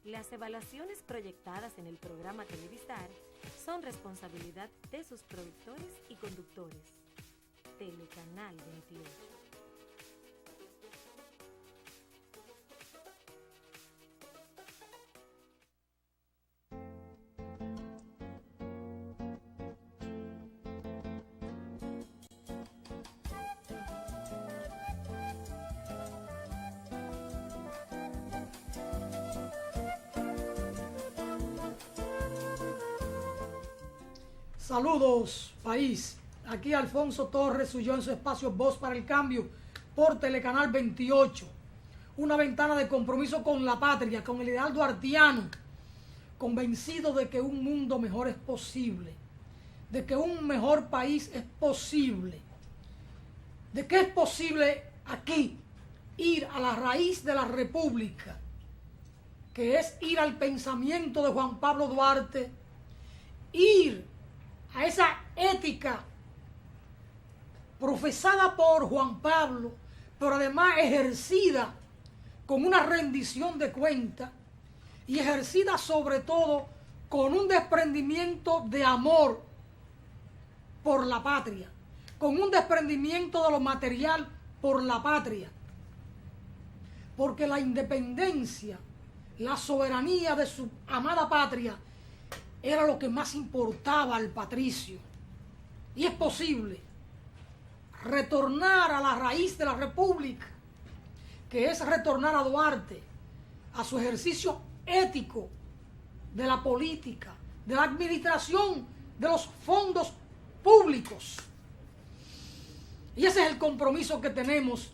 Las evaluaciones proyectadas en el programa Televistar son responsabilidad de sus productores y conductores. Telecanal 28. Saludos, país. Aquí Alfonso Torres, suyo en su espacio Voz para el Cambio por Telecanal 28. Una ventana de compromiso con la patria, con el ideal duartiano, convencido de que un mundo mejor es posible, de que un mejor país es posible, de que es posible aquí ir a la raíz de la República, que es ir al pensamiento de Juan Pablo Duarte, ir a esa ética profesada por Juan Pablo, pero además ejercida con una rendición de cuentas y ejercida sobre todo con un desprendimiento de amor por la patria, con un desprendimiento de lo material por la patria. Porque la independencia, la soberanía de su amada patria era lo que más importaba al patricio. Y es posible retornar a la raíz de la República, que es retornar a Duarte, a su ejercicio ético de la política, de la administración de los fondos públicos. Y ese es el compromiso que tenemos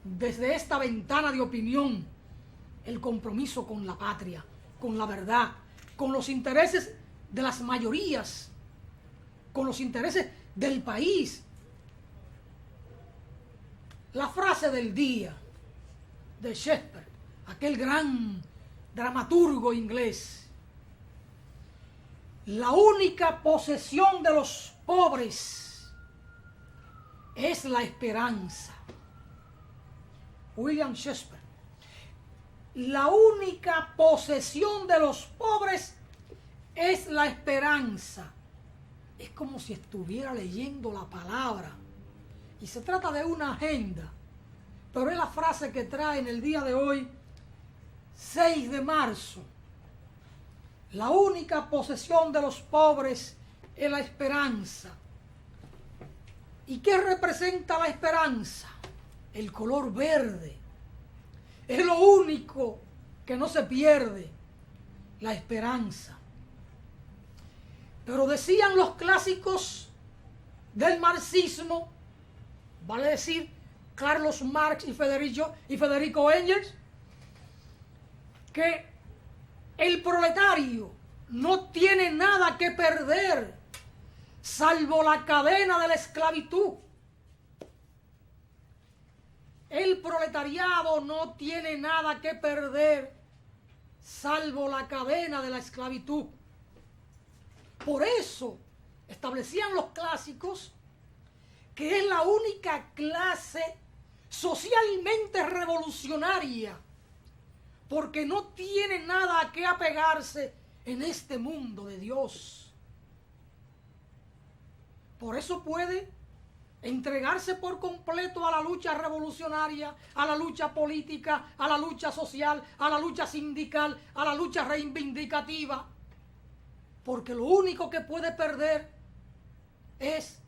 desde esta ventana de opinión, el compromiso con la patria, con la verdad, con los intereses de las mayorías, con los intereses del país. La frase del día de Shakespeare, aquel gran dramaturgo inglés: la única posesión de los pobres es la esperanza. William Shakespeare. La única posesión de los pobres es la esperanza. Es como si estuviera leyendo la palabra. Y se trata de una agenda. Pero es la frase que trae en el día de hoy, 6 de marzo. La única posesión de los pobres es la esperanza. ¿Y qué representa la esperanza? El color verde. Es lo único que no se pierde, la esperanza. Pero decían los clásicos del marxismo, vale decir Carlos Marx y Federico Engels, que el proletario no tiene nada que perder salvo la cadena de la esclavitud. El proletariado no tiene nada que perder salvo la cadena de la esclavitud. Por eso establecían los clásicos que es la única clase socialmente revolucionaria, porque no tiene nada a qué apegarse en este mundo de Dios. Por eso puede entregarse por completo a la lucha revolucionaria, a la lucha política, a la lucha social, a la lucha sindical, a la lucha reivindicativa. Porque lo único que puede perder es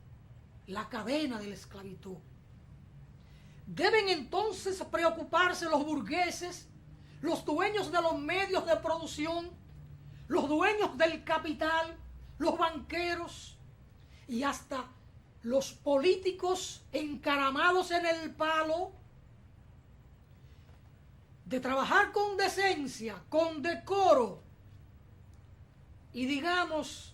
la cadena de la esclavitud. Deben entonces preocuparse los burgueses, los dueños de los medios de producción, los dueños del capital, los banqueros y hasta los políticos encaramados en el palo, de trabajar con decencia, con decoro, y digamos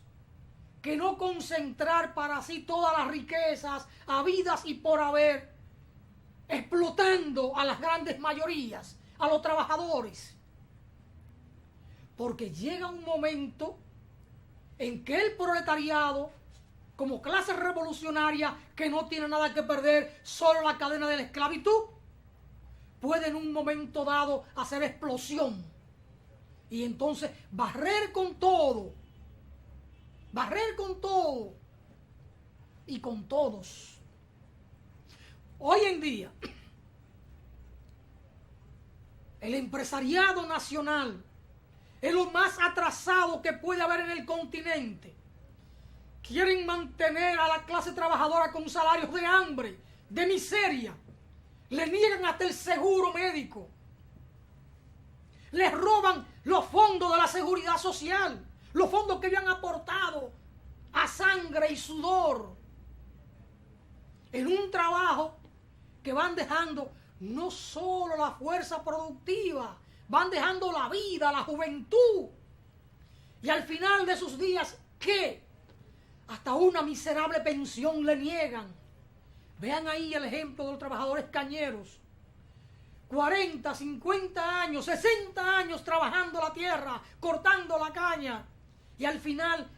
que no concentrar para sí todas las riquezas habidas y por haber, explotando a las grandes mayorías, a los trabajadores. Porque llega un momento en que el proletariado, como clase revolucionaria que no tiene nada que perder, solo la cadena de la esclavitud, puede en un momento dado hacer explosión Y entonces barrer con todo y con todos. Hoy en día, el empresariado nacional es lo más atrasado que puede haber en el continente. Quieren mantener a la clase trabajadora con salarios de hambre, de miseria. Le niegan hasta el seguro médico. Les roban los fondos de la seguridad social, los fondos que habían aportado a sangre y sudor en un trabajo que van dejando no solo la fuerza productiva, van dejando la vida, la juventud. Y al final de sus días, ¿qué? Hasta una miserable pensión le niegan. Vean ahí el ejemplo de los trabajadores cañeros. 40, 50 años, 60 años trabajando la tierra, cortando la caña. Y al final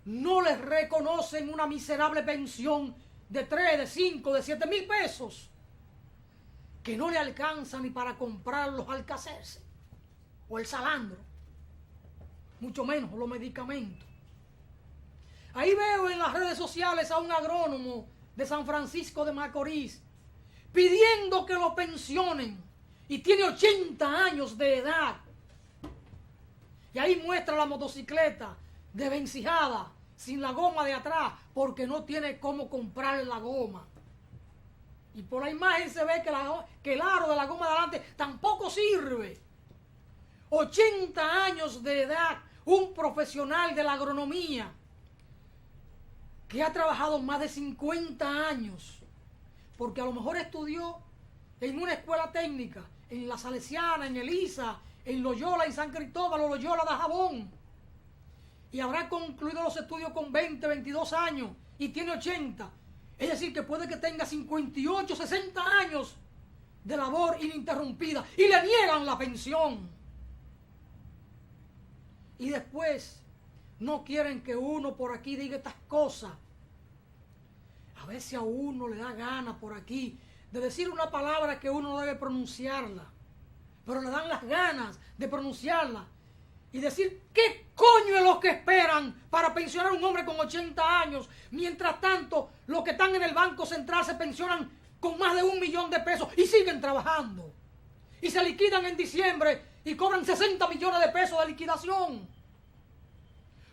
no les reconocen una miserable pensión de 3, de 5, de 7 mil pesos, que no le alcanza ni para comprar los alcacerces o el salandro, mucho menos los medicamentos. Ahí veo en las redes sociales a un agrónomo de San Francisco de Macorís pidiendo que lo pensionen y tiene 80 años de edad. Y ahí muestra la motocicleta desvencijada, sin la goma de atrás, porque no tiene cómo comprarle la goma. Y por la imagen se ve que el aro de la goma de adelante tampoco sirve. 80 años de edad, un profesional de la agronomía que ha trabajado más de 50 años, porque a lo mejor estudió en una escuela técnica, en la Salesiana, en Elisa, en Loyola, en San Cristóbal o Loyola de Jabón, y habrá concluido los estudios con 20, 22 años y tiene 80. Es decir, que puede que tenga 58, 60 años de labor ininterrumpida y le niegan la pensión. Y después no quieren que uno por aquí diga estas cosas. A veces a uno le da gana por aquí de decir una palabra que uno no debe pronunciarla, pero le dan las ganas de pronunciarla y decir qué coño es lo que esperan para pensionar a un hombre con 80 años. Mientras tanto, los que están en el Banco Central se pensionan con más de 1 millón de pesos y siguen trabajando. Y se liquidan en diciembre y cobran 60 millones de pesos de liquidación.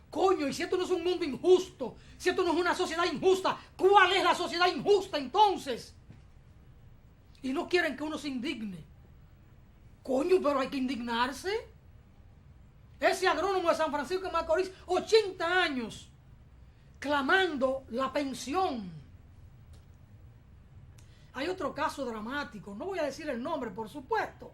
Coño, y si esto no es un mundo injusto, si esto no es una sociedad injusta, ¿cuál es la sociedad injusta entonces? Y no quieren que uno se indigne. Coño, pero hay que indignarse. Ese agrónomo de San Francisco de Macorís, 80 años, clamando la pensión. Hay otro caso dramático, no voy a decir el nombre, por supuesto.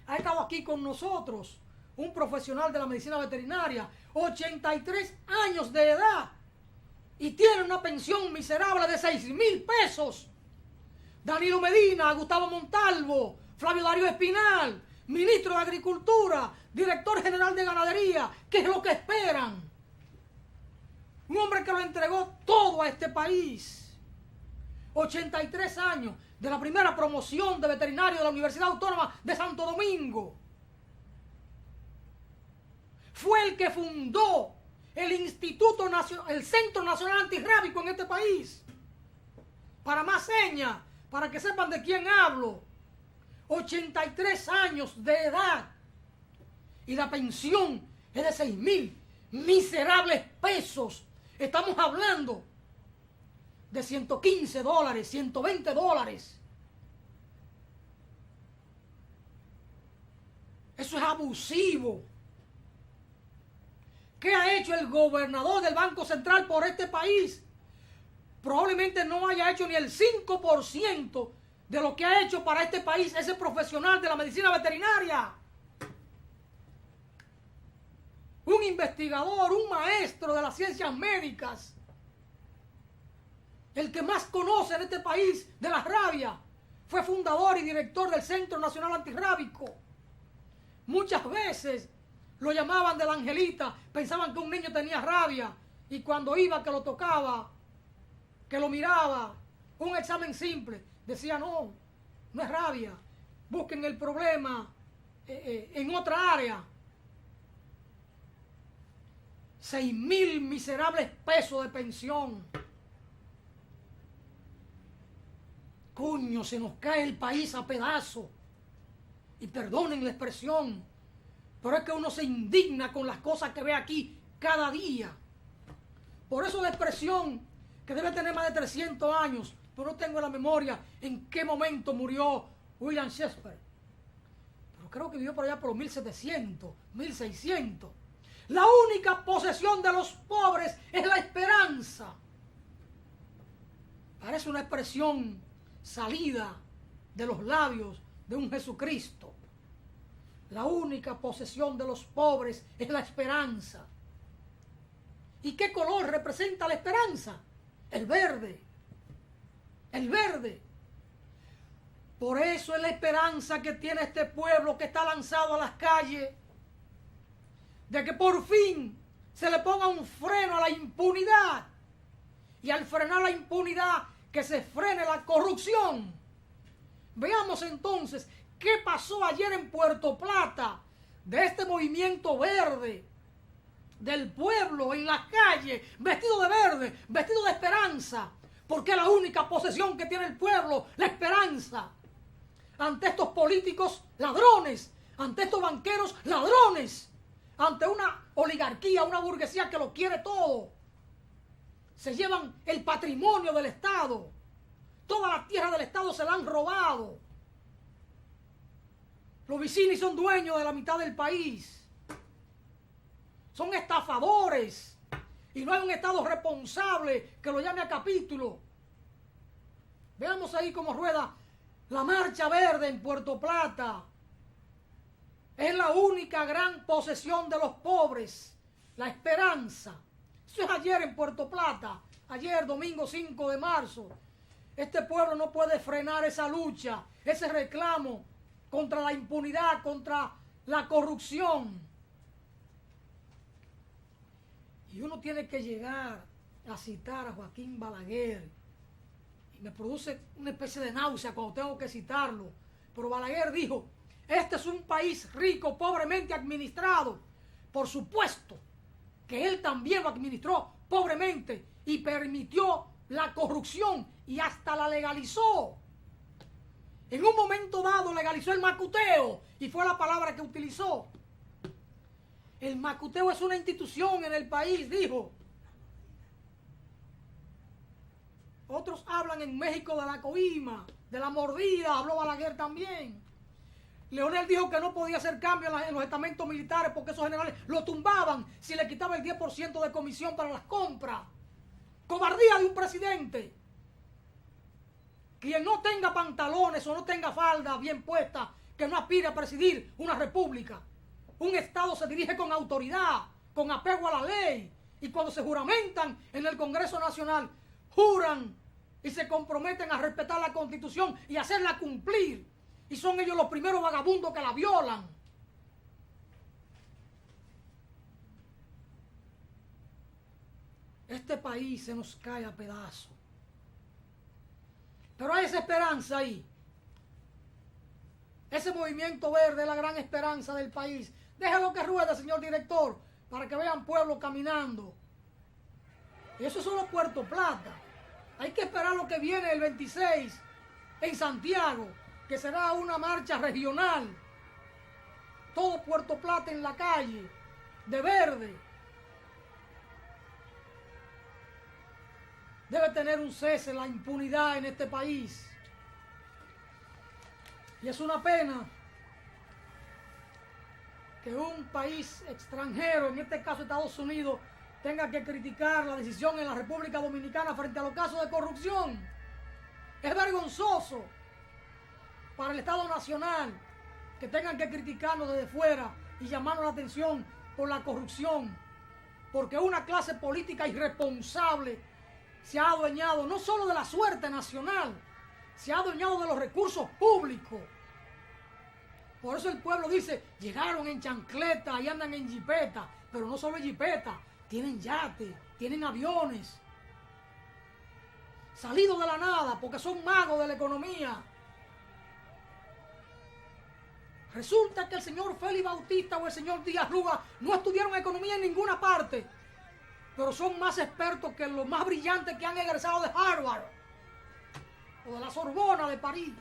Ha estado aquí con nosotros un profesional de la medicina veterinaria, 83 años de edad, y tiene una pensión miserable de 6,000 pesos. Danilo Medina, Gustavo Montalvo, Flavio Darío Espinal, ministro de Agricultura, director general de Ganadería. ¿Qué es lo que esperan? Un hombre que lo entregó todo a este país. 83 años de la primera promoción de veterinario de la Universidad Autónoma de Santo Domingo. Fue el que fundó el Instituto Nacional, el Centro Nacional Antirrábico en este país. Para más señas, para que sepan de quién hablo. 83 años de edad. Y la pensión es de 6,000 miserables pesos. Estamos hablando de $115, $120. Eso es abusivo. ¿Qué ha hecho el gobernador del Banco Central por este país? Probablemente no haya hecho ni el 5% de lo que ha hecho para este país ese profesional de la medicina veterinaria. Un investigador, un maestro de las ciencias médicas, el que más conoce en este país de la rabia, fue fundador y director del Centro Nacional Antirrábico. Muchas veces lo llamaban de la Angelita, pensaban que un niño tenía rabia, y cuando iba que lo tocaba, que lo miraba, un examen simple, decía no es rabia, busquen el problema en otra área. 6.000 miserables pesos de pensión. Coño, se nos cae el país a pedazos. Y perdonen la expresión, pero es que uno se indigna con las cosas que ve aquí cada día. Por eso la expresión que debe tener más de 300 años, pero no tengo en la memoria en qué momento murió William Shakespeare. Pero creo que vivió por allá por los 1700, 1600. La única posesión de los pobres es la esperanza. Parece una expresión salida de los labios de un Jesucristo. La única posesión de los pobres es la esperanza. ¿Y qué color representa la esperanza? El verde. El verde. Por eso es la esperanza que tiene este pueblo que está lanzado a las calles, de que por fin se le ponga un freno a la impunidad. Y al frenar la impunidad, que se frene la corrupción. Veamos entonces qué pasó ayer en Puerto Plata de este movimiento verde del pueblo en la calle, vestido de verde, vestido de esperanza, porque es la única posesión que tiene el pueblo, la esperanza. Ante estos políticos ladrones, ante estos banqueros ladrones, ante una oligarquía, una burguesía que lo quiere todo, se llevan el patrimonio del Estado. Toda la tierra del Estado se la han robado. Los Vicini son dueños de la mitad del país. Son estafadores. Y no hay un Estado responsable que lo llame a capítulo. Veamos ahí cómo rueda la marcha verde en Puerto Plata. Es la única gran posesión de los pobres. La esperanza. Eso es ayer en Puerto Plata. Ayer, domingo 5 de marzo. Este pueblo no puede frenar esa lucha, ese reclamo contra la impunidad, contra la corrupción. Y uno tiene que llegar a citar a Joaquín Balaguer. Y me produce una especie de náusea cuando tengo que citarlo. Pero Balaguer dijo, este es un país rico, pobremente administrado. Por supuesto que él también lo administró pobremente y permitió la corrupción y hasta la legalizó. En un momento dado legalizó el macuteo y fue la palabra que utilizó. El macuteo es una institución en el país, dijo. Otros hablan en México de la coima, de la mordida, habló Balaguer también. Leonel dijo que no podía hacer cambios en los estamentos militares porque esos generales lo tumbaban si le quitaba el 10% de comisión para las compras. Cobardía de un presidente. Quien no tenga pantalones o no tenga falda bien puesta, que no aspire a presidir una república. Un Estado se dirige con autoridad, con apego a la ley. Y cuando se juramentan en el Congreso Nacional, juran y se comprometen a respetar la Constitución y hacerla cumplir. Y son ellos los primeros vagabundos que la violan. Este país se nos cae a pedazos. Pero hay esa esperanza ahí. Ese movimiento verde es la gran esperanza del país. Déjalo que ruede, señor director, para que vean pueblos caminando. Y eso es solo Puerto Plata. Hay que esperar lo que viene el 26 en Santiago, que será una marcha regional. Todo Puerto Plata en la calle, de verde. Debe tener un cese la impunidad en este país. Y es una pena que un país extranjero, en este caso Estados Unidos, tenga que criticar la decisión en la República Dominicana frente a los casos de corrupción. Es vergonzoso para el Estado Nacional que tengan que criticarnos desde fuera y llamarnos la atención por la corrupción, porque una clase política irresponsable se ha adueñado no solo de la suerte nacional, se ha adueñado de los recursos públicos. Por eso el pueblo dice, llegaron en chancleta y andan en jipeta, pero no solo en jipeta, tienen yates, tienen aviones, salidos de la nada, porque son magos de la economía. Resulta que el señor Félix Bautista o el señor Díaz Rúa no estudiaron economía en ninguna parte, pero son más expertos que los más brillantes que han egresado de Harvard o de la Sorbona de París.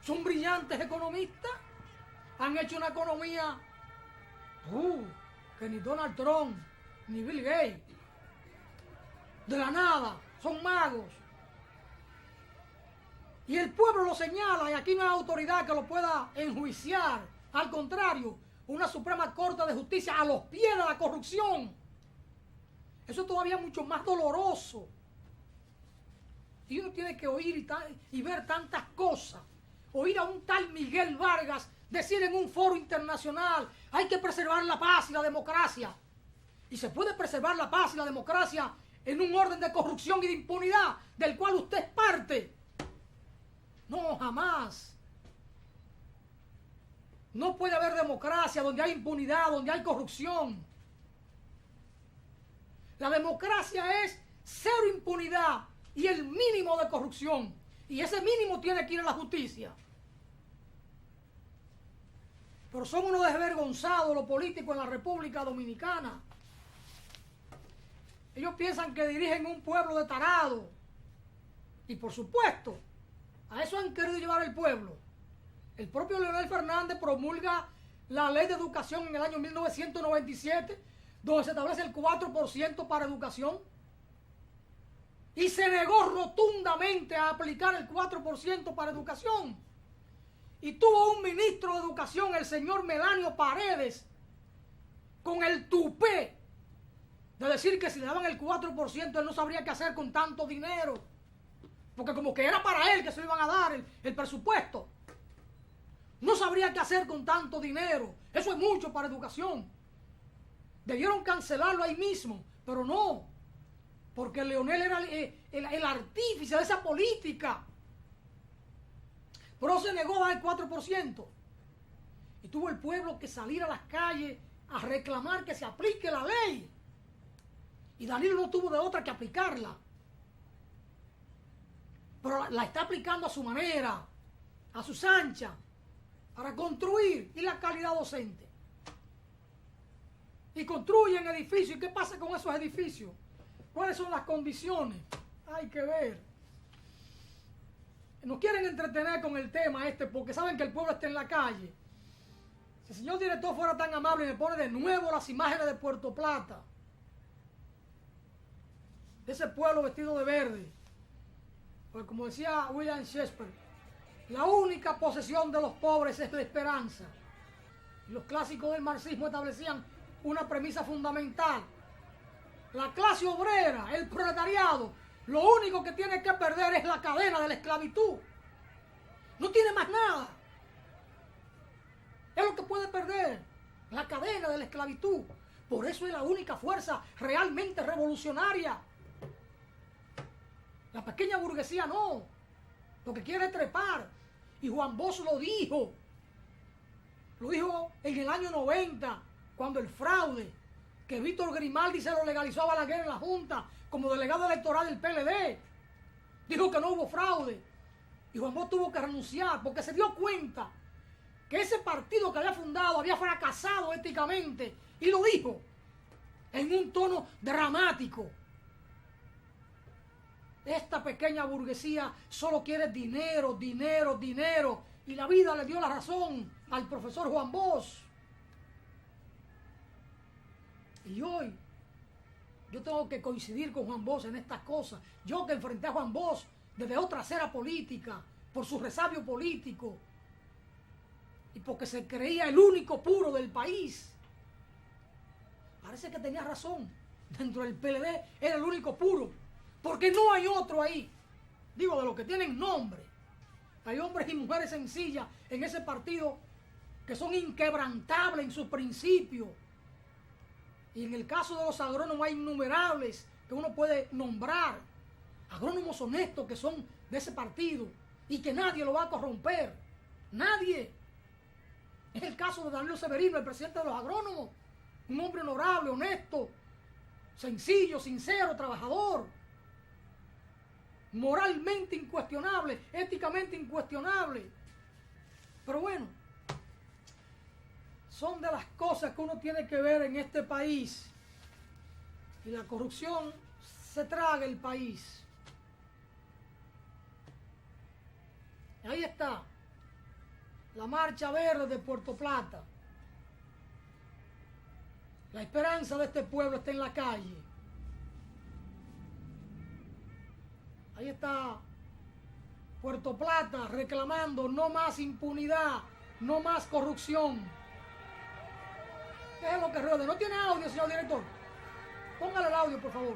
Son brillantes economistas, han hecho una economía que ni Donald Trump, ni Bill Gates, de la nada, son magos. Y el pueblo lo señala y aquí no hay autoridad que lo pueda enjuiciar. Al contrario, una Suprema Corte de Justicia a los pies de la corrupción. Eso es todavía mucho más doloroso. Y uno tiene que oír y ver tantas cosas. Oír a un tal Miguel Vargas decir en un foro internacional, hay que preservar la paz y la democracia. Y se puede preservar la paz y la democracia en un orden de corrupción y de impunidad del cual usted es parte. No, jamás. No puede haber democracia donde hay impunidad, donde hay corrupción. La democracia es cero impunidad y el mínimo de corrupción. Y ese mínimo tiene que ir a la justicia. Pero son unos desvergonzados los políticos en la República Dominicana. Ellos piensan que dirigen un pueblo de tarados. Y por supuesto, a eso han querido llevar el pueblo. El propio Leonel Fernández promulga la Ley de Educación en el año 1997, donde se establece el 4% para educación. Y se negó rotundamente a aplicar el 4% para educación. Y tuvo un ministro de Educación, el señor Melanio Paredes, con el tupé de decir que si le daban el 4%, él no sabría qué hacer con tanto dinero. Porque como que era para él que se le iban a dar el presupuesto. No sabría qué hacer con tanto dinero. Eso es mucho para educación. Debieron cancelarlo ahí mismo, pero no. Porque Leonel era el artífice de esa política. Pero se negó a dar el 4%. Y tuvo el pueblo que salir a las calles a reclamar que se aplique la ley. Y Danilo no tuvo de otra que aplicarla. Pero la está aplicando a su manera, a sus anchas, para construir y la calidad docente. Y construyen edificios. ¿Y qué pasa con esos edificios? ¿Cuáles son las condiciones? Hay que ver. Nos quieren entretener con el tema porque saben que el pueblo está en la calle. Si el señor director fuera tan amable y me pone de nuevo las imágenes de Puerto Plata, de ese pueblo vestido de verde. Porque como decía William Shakespeare, la única posesión de los pobres es la esperanza. Y los clásicos del marxismo establecían una premisa fundamental. La clase obrera, el proletariado, lo único que tiene que perder es la cadena de la esclavitud. No tiene más nada. Es lo que puede perder, la cadena de la esclavitud. Por eso es la única fuerza realmente revolucionaria. La pequeña burguesía no. Lo que quiere es trepar. Y Juan Bosch lo dijo. Lo dijo en el año 90, cuando el fraude que Víctor Grimaldi se lo legalizó a Balaguer en la Junta como delegado electoral del PLD. Dijo que no hubo fraude. Y Juan Bosch tuvo que renunciar porque se dio cuenta que ese partido que había fundado había fracasado éticamente. Y lo dijo en un tono dramático. Esta pequeña burguesía solo quiere dinero, dinero, dinero. Y la vida le dio la razón al profesor Juan Bosch. Y hoy yo tengo que coincidir con Juan Bosch en estas cosas. Yo que enfrenté a Juan Bosch desde otra acera política, por su resabio político y porque se creía el único puro del país. Parece que tenía razón. Dentro del PLD era el único puro, porque no hay otro ahí. Digo, de los que tienen nombre. Hay hombres y mujeres sencillas en ese partido que son inquebrantables en sus principios. Y en el caso de los agrónomos hay innumerables que uno puede nombrar. Agrónomos honestos que son de ese partido y que nadie lo va a corromper. Nadie. Es el caso de Danilo Severino, el presidente de los agrónomos. Un hombre honorable, honesto, sencillo, sincero, trabajador. Moralmente incuestionable, éticamente incuestionable. Pero bueno, son de las cosas que uno tiene que ver en este país. y la corrupción se traga el país. Ahí está la Marcha Verde de Puerto Plata. La esperanza de este pueblo está en la calle. Ahí está Puerto Plata reclamando no más impunidad, no más corrupción. ¿Qué es lo que rueda? ¿No tiene audio, señor director? Póngale el audio, por favor.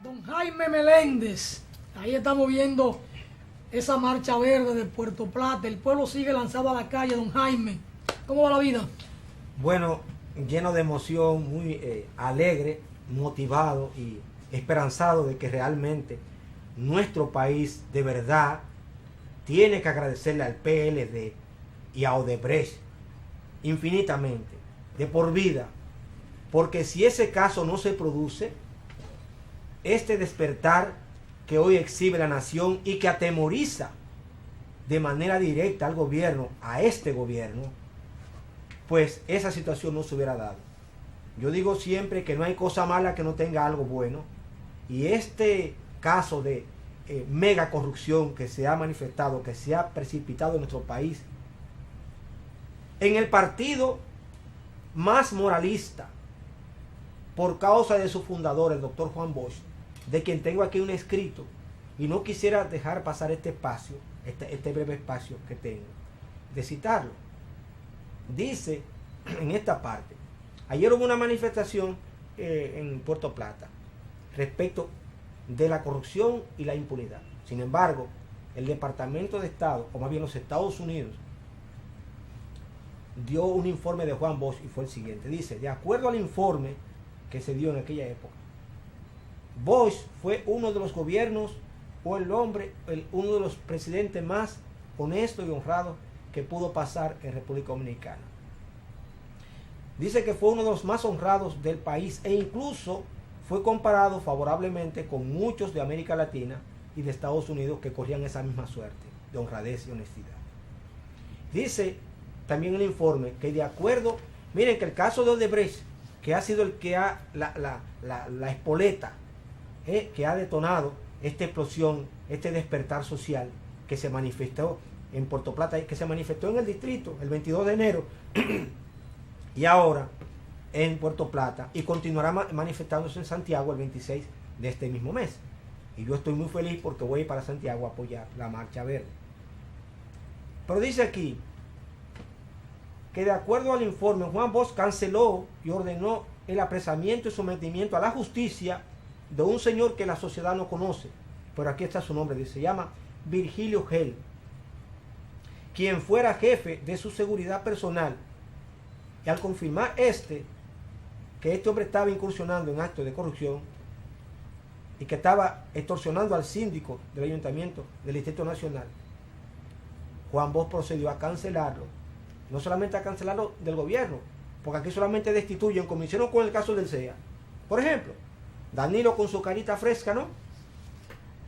Don Jaime Meléndez, ahí estamos viendo esa marcha verde de Puerto Plata. El pueblo sigue lanzado a la calle. Don Jaime, ¿cómo va la vida? Bueno, lleno de emoción, muy alegre, motivado y esperanzado de que realmente nuestro país de verdad tiene que agradecerle al PLD y a Odebrecht infinitamente, de por vida, porque si ese caso no se produce, este despertar que hoy exhibe la nación y que atemoriza de manera directa al gobierno, a este gobierno, pues esa situación no se hubiera dado. Yo digo siempre que no hay cosa mala que no tenga algo bueno, y este caso de mega corrupción que se ha manifestado, que se ha precipitado en nuestro país, en el partido más moralista, por causa de su fundador, el doctor Juan Bosch, de quien tengo aquí un escrito, y no quisiera dejar pasar este espacio, este breve espacio que tengo, de citarlo. Dice en esta parte: ayer hubo una manifestación en Puerto Plata respecto de la corrupción y la impunidad. Sin embargo, el Departamento de Estado, o más bien los Estados Unidos, dio un informe de Juan Bosch y fue el siguiente. Dice: de acuerdo al informe que se dio en aquella época, Bosch fue uno de los gobiernos o uno de los presidentes más honestos y honrados que pudo pasar en República Dominicana. Dice que fue uno de los más honrados del país e incluso fue comparado favorablemente con muchos de América Latina y de Estados Unidos que corrían esa misma suerte de honradez y honestidad. Dice también el informe que de acuerdo, miren que el caso de Odebrecht, que ha sido el que ha la espoleta, que ha detonado esta explosión, este despertar social que se manifestó en Puerto Plata, que se manifestó en el distrito el 22 de enero y ahora en Puerto Plata, y continuará manifestándose en Santiago el 26 de este mismo mes. Y yo estoy muy feliz porque voy para Santiago a apoyar la Marcha Verde. Pero dice aquí que de acuerdo al informe, Juan Bosch canceló y ordenó el apresamiento y sometimiento a la justicia de un señor que la sociedad no conoce, pero aquí está su nombre, dice, se llama Virgilio Gel, quien fuera jefe de su seguridad personal. Y al confirmar que este hombre estaba incursionando en actos de corrupción y que estaba extorsionando al síndico del ayuntamiento del Distrito Nacional, Juan Bosch procedió a cancelarlo, no solamente a cancelarlo del gobierno, porque aquí solamente destituyen, como hicieron con el caso del CEA. Por ejemplo, Danilo con su carita fresca, ¿no?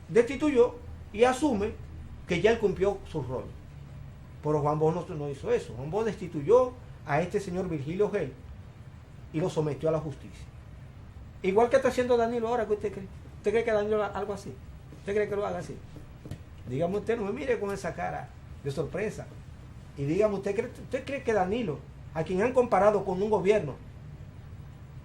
Destituyó y asume que ya él cumplió su rol. Pero Juan Bosch no hizo eso. Juan Bosch destituyó a este señor Virgilio Gel y lo sometió a la justicia. Igual que está haciendo Danilo ahora, ¿qué usted cree? ¿Usted cree que Danilo haga algo así? ¿Usted cree que lo haga así? Dígame usted, no me mire con esa cara de sorpresa. Y dígame, ¿usted cree que Danilo, a quien han comparado con un gobierno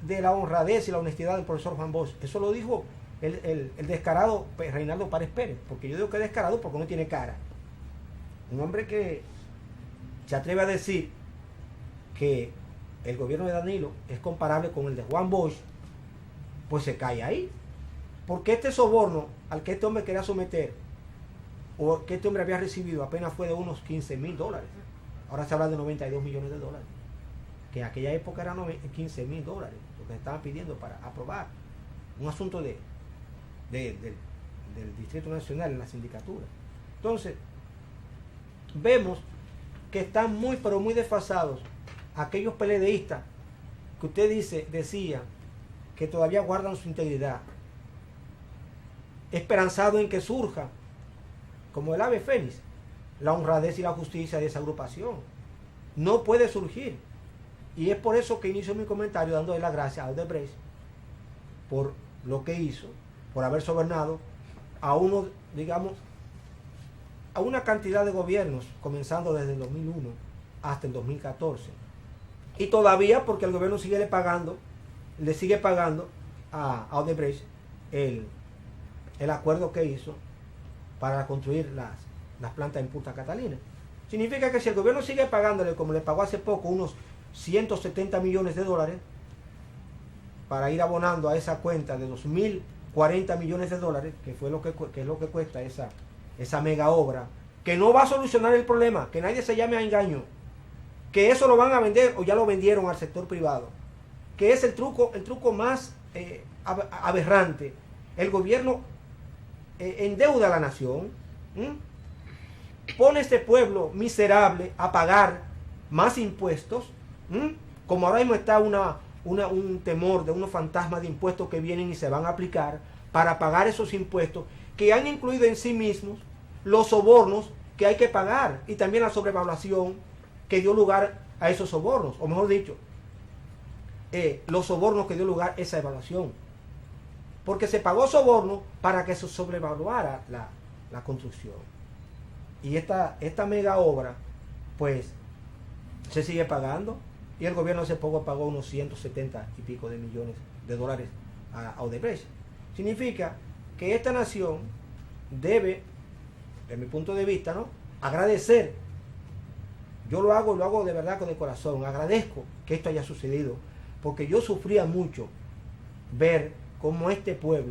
de la honradez y la honestidad del profesor Juan Bosch, eso lo dijo el descarado Reinaldo Párez Pérez, porque yo digo que es descarado porque no tiene cara. Un hombre que se atreve a decir que el gobierno de Danilo es comparable con el de Juan Bosch, pues se cae ahí. Porque este soborno al que este hombre quería someter, o que este hombre había recibido, apenas fue de unos $15,000. Ahora se habla de $92 millones, que en aquella época eran $15,000, lo que estaban pidiendo para aprobar un asunto del Distrito Nacional en la sindicatura. Entonces, vemos que están muy, pero muy desfasados aquellos PLDistas que usted decía que todavía guardan su integridad, esperanzado en que surja, como el ave fénix, la honradez y la justicia de esa agrupación. No puede surgir. Y es por eso que inicio mi comentario dándole las gracias a Odebrecht por lo que hizo, por haber sobornado a uno, digamos, a una cantidad de gobiernos, comenzando desde el 2001 hasta el 2014. Y todavía porque el gobierno le sigue pagando a Odebrecht el acuerdo que hizo para construir las plantas en Punta Catalina. Significa que si el gobierno sigue pagándole, como le pagó hace poco, unos $170 millones para ir abonando a esa cuenta de 2.040 millones, que fue que es lo que cuesta esa mega obra, que no va a solucionar el problema, que nadie se llame a engaño, que eso lo van a vender o ya lo vendieron al sector privado, que es el truco más aberrante. El gobierno endeuda a la nación, pone a este pueblo miserable a pagar más impuestos, como ahora mismo está un temor de unos fantasmas de impuestos que vienen y se van a aplicar para pagar esos impuestos que han incluido en sí mismos los sobornos que hay que pagar y también la sobrevaluación que dio lugar a esos sobornos, o mejor dicho, los sobornos que dio lugar a esa evaluación, porque se pagó soborno para que se sobrevaluara la construcción. Y esta mega obra pues se sigue pagando, y el gobierno hace poco pagó unos 170 y pico de millones de dólares a Odebrecht. Significa que esta nación debe, desde mi punto de vista, ¿no?, agradecer. Yo lo hago de verdad con el corazón. Agradezco que esto haya sucedido, porque yo sufría mucho ver cómo este pueblo